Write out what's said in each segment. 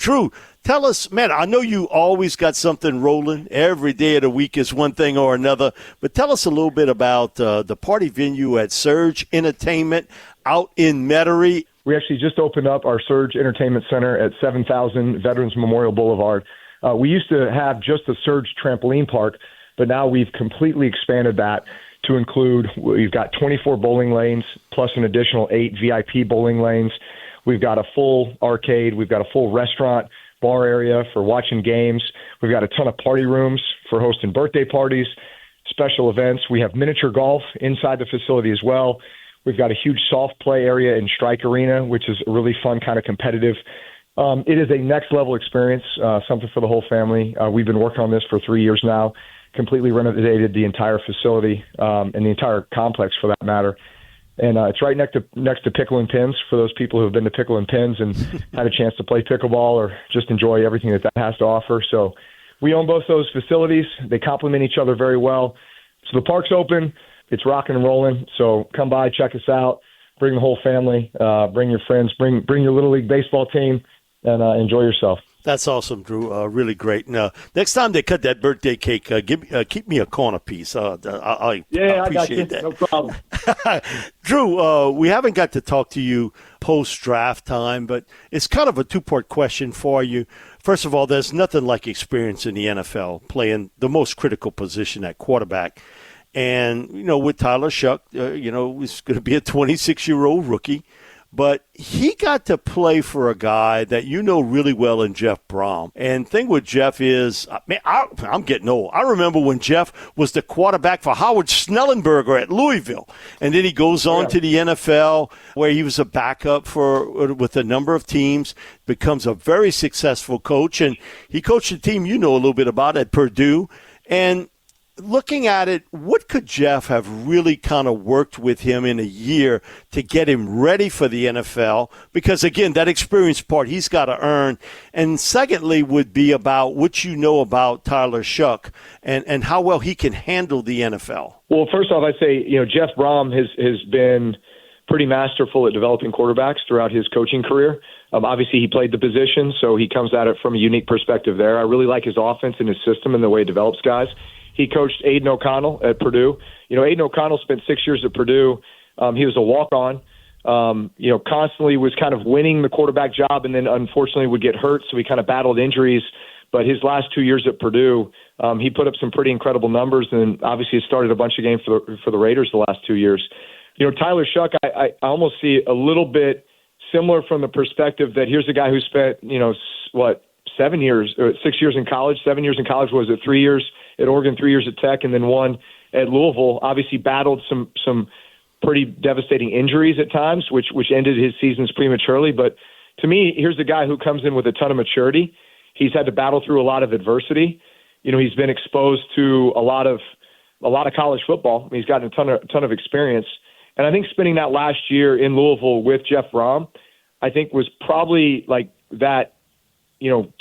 Drew, tell us, man, I know you always got something rolling. Every day of the week is one thing or another. But tell us a little bit about the party venue at Surge Entertainment out in Metairie. We actually just opened up our Surge Entertainment Center at 7000 Veterans Memorial Boulevard. We used to have just a Surge trampoline park, but now we've completely expanded that to include, we've got 24 bowling lanes plus an additional 8 VIP bowling lanes. We've got a full arcade. We've got a full restaurant, bar area for watching games. We've got a ton of party rooms for hosting birthday parties, special events. We have miniature golf inside the facility as well. We've got a huge soft play area in Strike Arena, which is a really fun kind of competitive. It is a next-level experience, something for the whole family. We've been working on this for 3 years now, completely renovated the entire facility and the entire complex for that matter. And it's right next to Pickle and Pins for those people who have been to Pickle and Pins and had a chance to play pickleball or just enjoy everything that has to offer. So we own both those facilities. They complement each other very well. So the park's open. It's rocking and rolling. So come by, check us out. Bring the whole family. Bring your friends. Bring your Little League baseball team and enjoy yourself. That's awesome, Drew. Really great. Now, next time they cut that birthday cake, keep me a corner piece. I appreciate that. No problem. Drew, we haven't got to talk to you post-draft time, but it's kind of a two-part question for you. First of all, there's nothing like experience in the NFL, playing the most critical position at quarterback. And, with Tyler Shough, he's going to be a 26-year-old rookie. But he got to play for a guy that you know really well in Jeff Brom. And the thing with Jeff is, man, I'm getting old. I remember when Jeff was the quarterback for Howard Schnellenberger at Louisville. And then he goes on to the NFL where he was a backup with a number of teams, becomes a very successful coach. And he coached a team you know a little bit about at Purdue. And looking at it, what could Jeff have really kind of worked with him in a year to get him ready for the NFL? Because, again, that experience part he's got to earn. And secondly would be about what you know about Tyler Shough and how well he can handle the NFL. Well, first off, I'd say, Jeff Brom has been pretty masterful at developing quarterbacks throughout his coaching career. Obviously, he played the position, so he comes at it from a unique perspective there. I really like his offense and his system and the way it develops guys. He coached Aiden O'Connell at Purdue. Aiden O'Connell spent 6 years at Purdue. He was a walk-on. Constantly was kind of winning the quarterback job and then unfortunately would get hurt, so he kind of battled injuries. But his last 2 years at Purdue, he put up some pretty incredible numbers and obviously has started a bunch of games for the Raiders the last 2 years. Tyler Shough, I almost see a little bit similar from the perspective that here's a guy who spent, 7 years or 6 years in college, 7 years in college, was it 3 years at Oregon, 3 years at Tech, and then 1 at Louisville. Obviously battled some pretty devastating injuries at times, which ended his seasons prematurely. But to me, here's a guy who comes in with a ton of maturity. He's had to battle through a lot of adversity. He's been exposed to a lot of college football. He's gotten a ton of experience. And I think spending that last year in Louisville with Jeff Brom, I think was probably like that,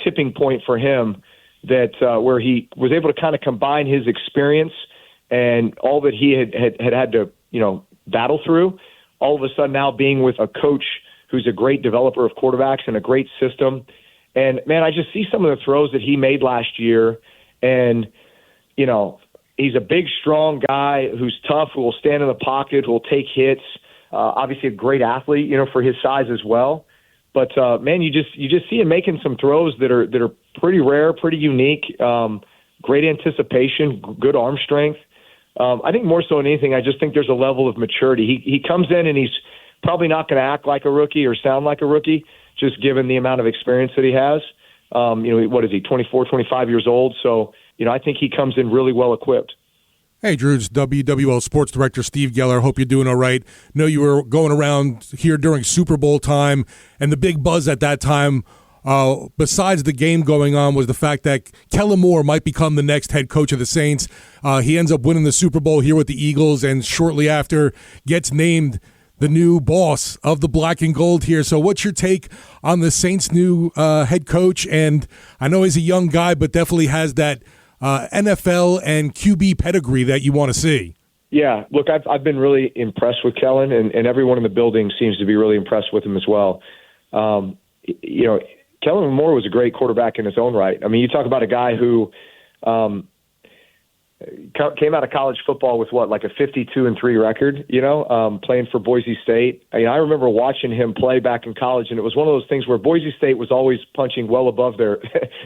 tipping point for him that where he was able to kind of combine his experience and all that he had to, battle through, all of a sudden now being with a coach who's a great developer of quarterbacks and a great system. And, man, I just see some of the throws that he made last year. And, he's a big, strong guy who's tough, who will stand in the pocket, who will take hits. Obviously a great athlete, for his size as well. But man, you just see him making some throws that are pretty rare, pretty unique. Great anticipation, good arm strength. I think more so than anything, I just think there's a level of maturity. He comes in and he's probably not going to act like a rookie or sound like a rookie, just given the amount of experience that he has. What is he, 24, 25 years old? So, I think he comes in really well equipped. Hey, Drew, it's WWL Sports Director Steve Geller. Hope you're doing all right. Know you were going around here during Super Bowl time, and the big buzz at that time, besides the game going on, was the fact that Kellen Moore might become the next head coach of the Saints. He ends up winning the Super Bowl here with the Eagles, and shortly after gets named the new boss of the black and gold here. So what's your take on the Saints' new head coach? And I know he's a young guy, but definitely has that NFL and QB pedigree that you want to see. Yeah, look, I've been really impressed with Kellen, and everyone in the building seems to be really impressed with him as well. Kellen Moore was a great quarterback in his own right. I mean, you talk about a guy who came out of college football with like a 52-3 record, playing for Boise State. I remember watching him play back in college, and it was one of those things where Boise State was always punching well above their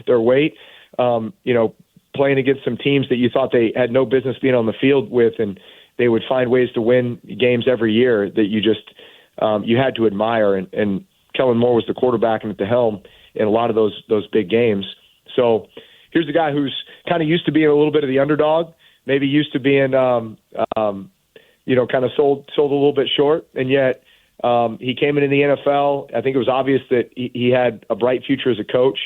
their weight, playing against some teams that you thought they had no business being on the field with, and they would find ways to win games every year that you just you had to admire. And Kellen Moore was the quarterback and at the helm in a lot of those big games. So here's a guy who's kind of used to being a little bit of the underdog, maybe used to being, kind of sold a little bit short, and yet he came in the NFL. I think it was obvious that he had a bright future as a coach,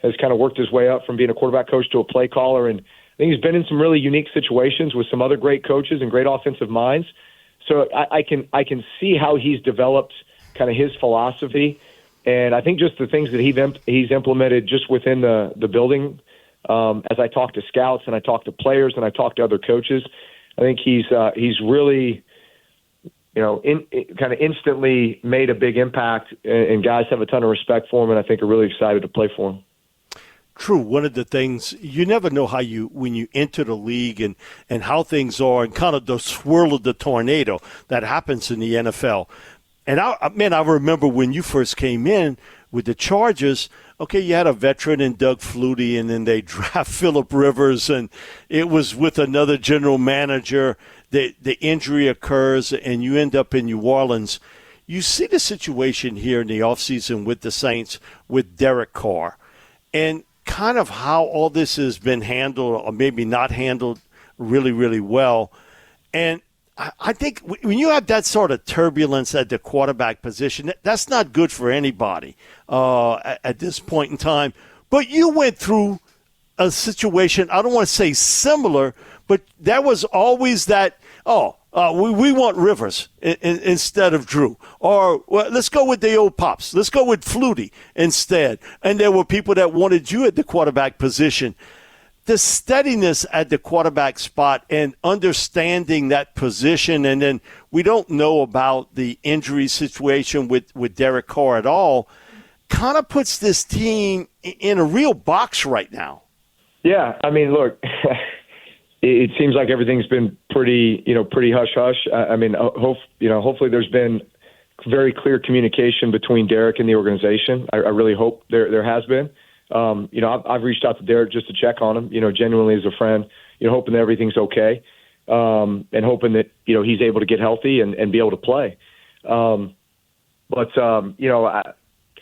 has kind of worked his way up from being a quarterback coach to a play caller, and I think he's been in some really unique situations with some other great coaches and great offensive minds. So I can see how he's developed kind of his philosophy, and I think just the things that he's implemented just within the building. As I talk to scouts and I talk to players and I talk to other coaches, I think he's really, kind of instantly made a big impact, and guys have a ton of respect for him, and I think are really excited to play for him. True. One of the things, you never know when you enter the league and how things are, and kind of the swirl of the tornado that happens in the NFL. And I remember when you first came in with the Chargers. Okay, you had a veteran in Doug Flutie, and then they draft Phillip Rivers, and it was with another general manager. The injury occurs, and you end up in New Orleans. You see the situation here in the offseason with the Saints with Derek Carr, and kind of how all this has been handled, or maybe not handled really, really well. And I think when you have that sort of turbulence at the quarterback position, that's not good for anybody at this point in time. But you went through a situation, I don't want to say similar, but there was always that, we want Rivers instead of Drew. Or let's go with the old Pops. Let's go with Flutie instead. And there were people that wanted you at the quarterback position. The steadiness at the quarterback spot and understanding that position, and then we don't know about the injury situation with Derek Carr at all, kind of puts this team in a real box right now. Yeah, I mean, look, it seems like everything's been pretty hush-hush. I mean, hopefully there's been very clear communication between Derek and the organization. I really hope there has been. I've reached out to Derek just to check on him, genuinely as a friend, hoping that everything's okay, and hoping that, he's able to get healthy and be able to play.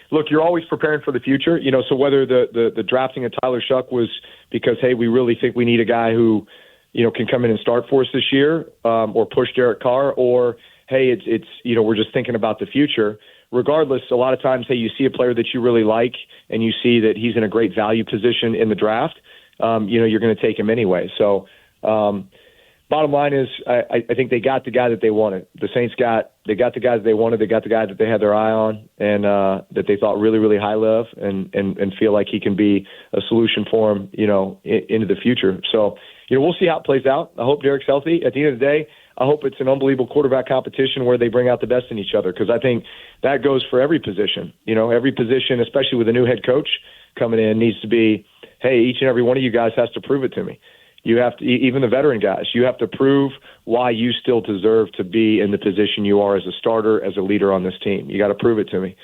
Look, you're always preparing for the future, so whether the drafting of Tyler Shough was because, hey, we really think we need a guy who, can come in and start for us this year, or push Derek Carr, or, hey, it's we're just thinking about the future. Regardless, a lot of times, hey, you see a player that you really like and you see that he's in a great value position in the draft, you're going to take him anyway. So bottom line is I think they got the guy that they wanted. The Saints got the guy that they wanted. They got the guy that they had their eye on and that they thought really, really highly of and feel like he can be a solution for him, into the future. So, we'll see how it plays out. I hope Derek's healthy. At the end of the day, I hope it's an unbelievable quarterback competition where they bring out the best in each other, because I think that goes for every position. Every position, especially with a new head coach coming in, needs to be, hey, each and every one of you guys has to prove it to me. You have to, even the veteran guys, you have to prove why you still deserve to be in the position you are as a starter, as a leader on this team. You got to prove it to me.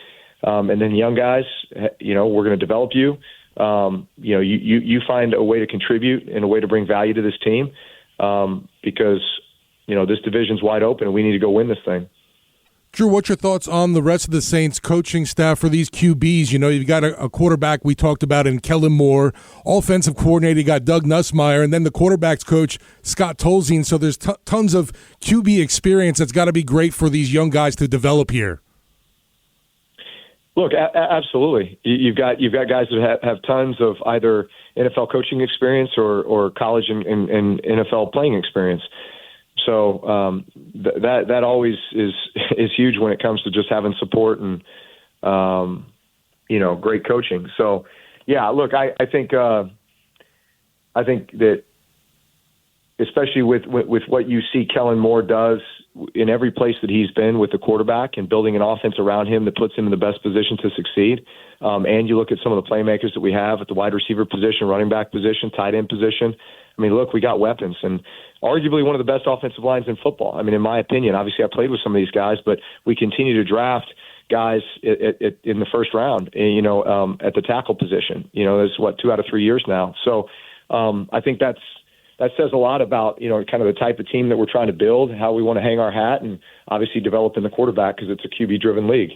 And then young guys, we're going to develop you. You find a way to contribute and a way to bring value to this team, because this division's wide open and we need to go win this thing. Drew, what's your thoughts on the rest of the Saints coaching staff for these QBs? You've got a quarterback we talked about in Kellen Moore, offensive coordinator, you got Doug Nussmeier, and then the quarterback's coach, Scott Tolzien. So there's tons of QB experience that's got to be great for these young guys to develop here. Look, absolutely. You've got guys that have tons of either NFL coaching experience or college and NFL playing experience. So that always is huge when it comes to just having support and great coaching. So yeah, look, I think that especially with what you see Kellen Moore does in every place that he's been with the quarterback and building an offense around him that puts him in the best position to succeed. And you look at some of the playmakers that we have at the wide receiver position, running back position, tight end position. I mean, look, we got weapons and arguably one of the best offensive lines in football. I mean, in my opinion, obviously I played with some of these guys, but we continue to draft guys in the first round, at the tackle position. That's 2 out of 3 years now. So I think that says a lot about, kind of the type of team that we're trying to build, how we want to hang our hat, and obviously developing the quarterback because it's a QB-driven league.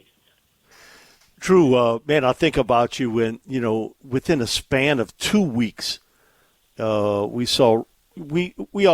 Drew, man, I think about you when, within a span of 2 weeks, we all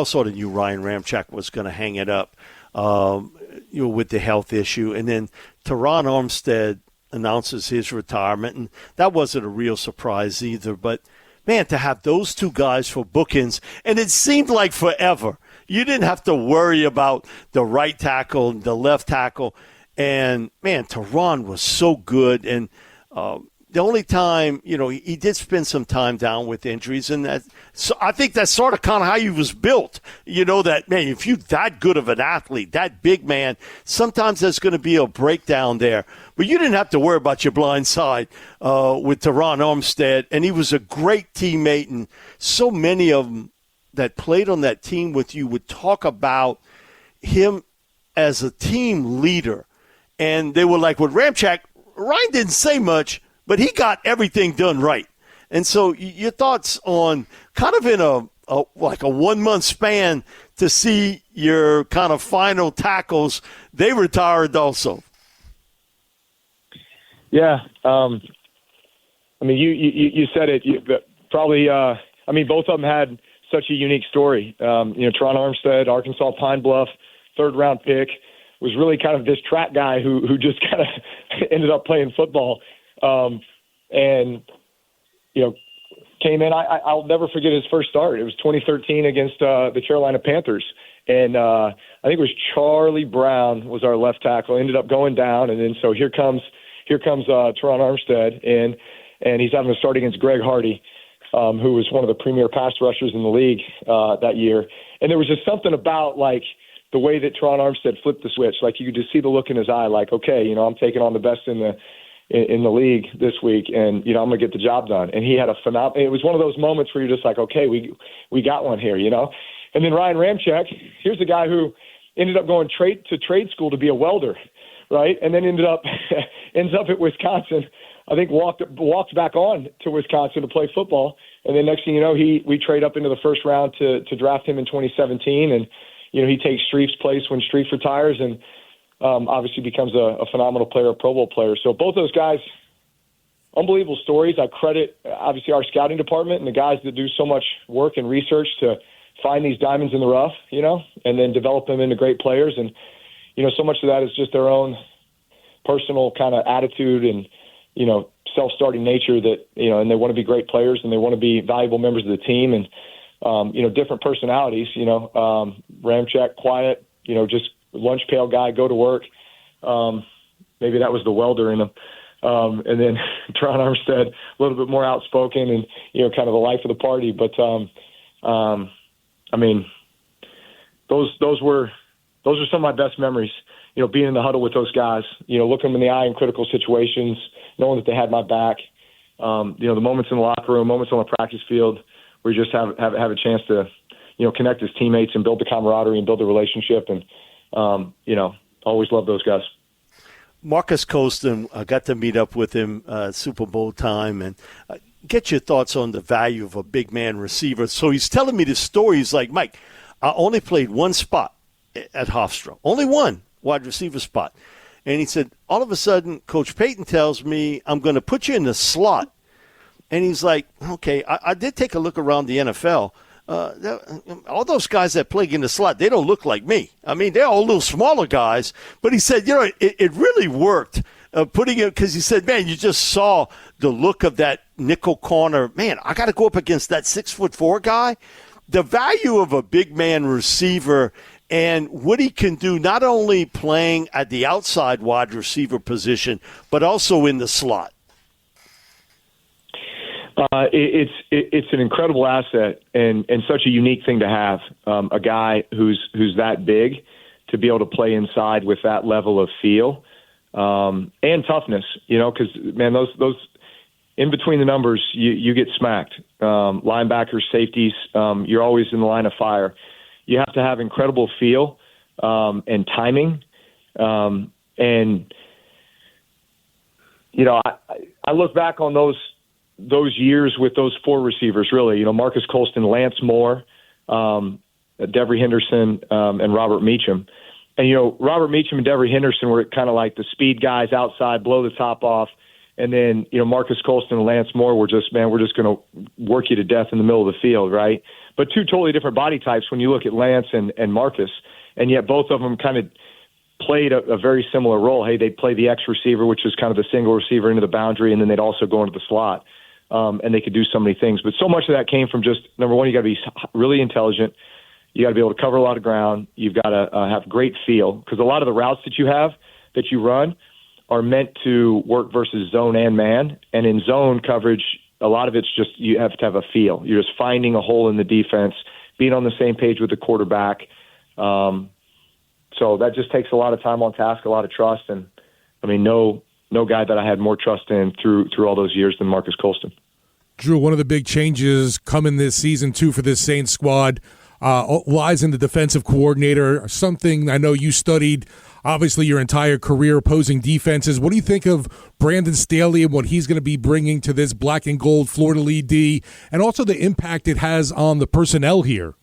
sort of knew Ryan Ramczyk was going to hang it up, with the health issue. And then Teron Armstead announces his retirement, and that wasn't a real surprise either. But, man, to have those two guys for bookends, and it seemed like forever. You didn't have to worry about the right tackle and the left tackle. And, man, Teron was so good. And the only time, he did spend some time down with injuries. And so I think that's sort of kind of how he was built. That, man, if you're that good of an athlete, that big man, sometimes there's going to be a breakdown there. But you didn't have to worry about your blind side with Teron Armstead. And he was a great teammate. And so many of them that played on that team with you would talk about him as a team leader. And they were like, with Ramczyk, Ryan didn't say much, but he got everything done right. And so your thoughts on kind of in a 1 month span to see your kind of final tackles, they retired also. Yeah. I mean, you said it. Probably, both of them had such a unique story. Teron Armstead, Arkansas Pine Bluff, 3rd round pick, was really kind of this track guy who just kind of ended up playing football. Came in. I'll never forget his first start. It was 2013 against the Carolina Panthers. And I think it was Charlie Brown was our left tackle, ended up going down. And then so here comes Teron Armstead, and he's having to start against Greg Hardy, who was one of the premier pass rushers in the league that year. And there was just something about, like, the way that Teron Armstead flipped the switch. Like, you could just see the look in his eye, like, okay, I'm taking on the best in the league this week, and I'm gonna get the job done. And he had a phenomenal. It was one of those moments where you're just like, okay, we got one here, And then Ryan Ramczyk, here's a guy who ended up going to trade school to be a welder, right? And then ends up at Wisconsin. I think walked back on to Wisconsin to play football. And then next thing you know, we trade up into the first round to draft him in 2017, and he takes Streif's place when Streif retires, and obviously becomes a phenomenal player, a Pro Bowl player. So both those guys, unbelievable stories. I credit, obviously, our scouting department and the guys that do so much work and research to find these diamonds in the rough, and then develop them into great players. And, so much of that is just their own personal kind of attitude and, self-starting nature that, and they want to be great players and they want to be valuable members of the team. And, different personalities, Ramczyk, quiet, just lunch pail guy, go to work. Maybe that was the welder in him. And then Teron Armstead, a little bit more outspoken and, kind of the life of the party. But, those are some of my best memories, being in the huddle with those guys, looking them in the eye in critical situations, knowing that they had my back. The moments in the locker room, moments on the practice field, where you just have a chance to, connect as teammates and build the camaraderie and build the relationship. And, always love those guys. Marcus Colston, I got to meet up with him Super Bowl time and get your thoughts on the value of a big man receiver. So he's telling me this story. He's like, Mike, I only played one spot at Hofstra, only one wide receiver spot. And he said, all of a sudden, Coach Payton tells me I'm going to put you in the slot. And he's like, okay, I did take a look around the NFL. All those guys that play in the slot, they don't look like me. I mean, they're all little smaller guys. But he said, it really worked putting it, because he said, man, you just saw the look of that nickel corner. Man, I got to go up against that 6'4" guy. The value of a big man receiver and what he can do, not only playing at the outside wide receiver position, but also in the slot. It's an incredible asset and such a unique thing to have, a guy who's that big to be able to play inside with that level of feel and toughness. Because man, those in between the numbers, you get smacked. Linebackers, safeties, you're always in the line of fire. You have to have incredible feel and timing, and I look back on those years with those four receivers, really, Marcus Colston, Lance Moore, Devery Henderson, and Robert Meacham. And, Robert Meacham and Devery Henderson were kind of like the speed guys outside, blow the top off. And then, Marcus Colston and Lance Moore were just, we're just going to work you to death in the middle of the field, right? But two totally different body types when you look at Lance and Marcus. And yet both of them kind of played a very similar role. Hey, they'd play the X receiver, which is kind of the single receiver into the boundary, and then they'd also go into the slot. And they could do so many things. But so much of that came from just, number one, you got to be really intelligent. You got to be able to cover a lot of ground. You've got to have great feel, because a lot of the routes that you run are meant to work versus zone and man. And in zone coverage, a lot of it's just you have to have a feel. You're just finding a hole in the defense, being on the same page with the quarterback. So that just takes a lot of time on task, a lot of trust. And, no guy that I had more trust in through all those years than Marcus Colston. Drew, one of the big changes coming this season, too, for this Saints squad lies in the defensive coordinator, something I know you studied, obviously, your entire career opposing defenses. What do you think of Brandon Staley and what he's going to be bringing to this black and gold Florida Lead D, and also the impact it has on the personnel here?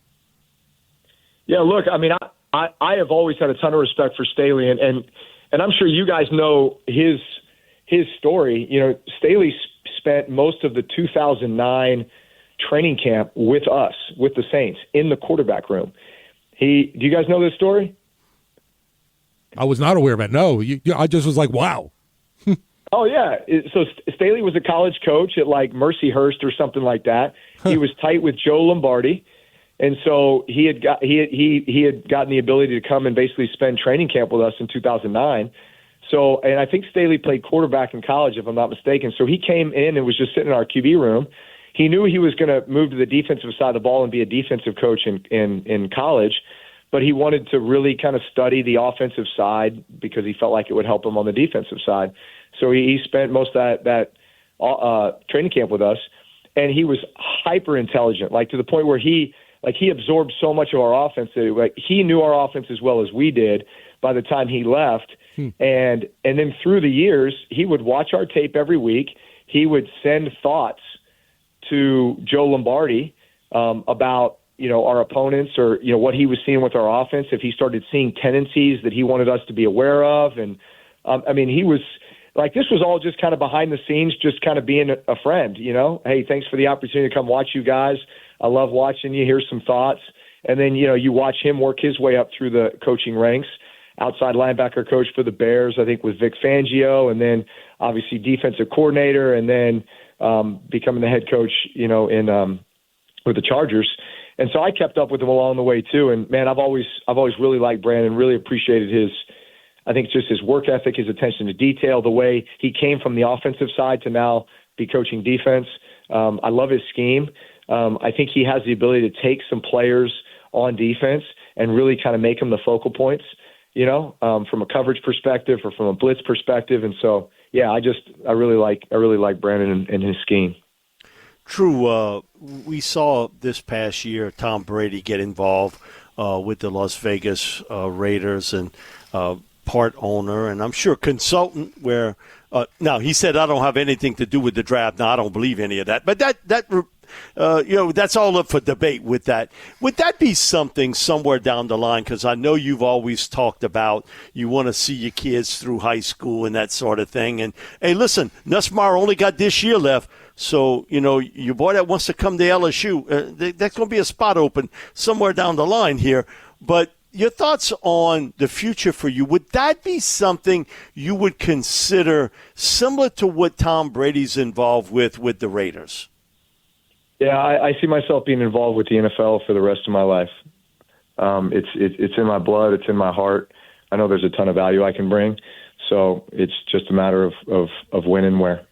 Yeah, look, I have always had a ton of respect for Staley, and I'm sure you guys know his story. Staley spent most of the 2009 training camp with us, with the Saints, in the quarterback room. Do you guys know this story? I was not aware of it. No, I just was like, wow. Oh, yeah. So Staley was a college coach at like Mercyhurst or something like that. He was tight with Joe Lombardi. And so he had gotten the ability to come and basically spend training camp with us in 2009. So, and I think Staley played quarterback in college, if I'm not mistaken. So he came in and was just sitting in our QB room. He knew he was going to move to the defensive side of the ball and be a defensive coach in college, but he wanted to really kind of study the offensive side because he felt like it would help him on the defensive side. So he spent most of that training camp with us, and he was hyper intelligent, like to the point where he absorbed so much of our offense that he knew our offense as well as we did by the time he left. And then through the years, he would watch our tape every week. He would send thoughts to Joe Lombardi about our opponents or what he was seeing with our offense. If he started seeing tendencies that he wanted us to be aware of, and he was like, this was all just kind of behind the scenes, just kind of being a friend. Hey, thanks for the opportunity to come watch you guys. I love watching you. Here's some thoughts. And then, you watch him work his way up through the coaching ranks, outside linebacker coach for the Bears, I think with Vic Fangio, and then obviously defensive coordinator, and then becoming the head coach, with the Chargers. And so I kept up with him along the way too. And man, I've always really liked Brandon, really appreciated his work ethic, his attention to detail, the way he came from the offensive side to now be coaching defense. I love his scheme. I think he has the ability to take some players on defense and really kind of make them the focal points, from a coverage perspective or from a blitz perspective. And so, yeah, I really like Brandon and his scheme. Drew, we saw this past year Tom Brady get involved with the Las Vegas Raiders and part owner, and I'm sure consultant where now he said, I don't have anything to do with the draft. Now, I don't believe any of that. But that's all up for debate with that. Would that be something somewhere down the line? Because I know you've always talked about you want to see your kids through high school and that sort of thing. And, hey, listen, Nussmeier only got this year left. So, your boy that wants to come to LSU, that's going to be a spot open somewhere down the line here. But your thoughts on the future for you, would that be something you would consider similar to what Tom Brady's involved with the Raiders? Yeah, I see myself being involved with the NFL for the rest of my life. It's in my blood. It's in my heart. I know there's a ton of value I can bring. So it's just a matter of when and where.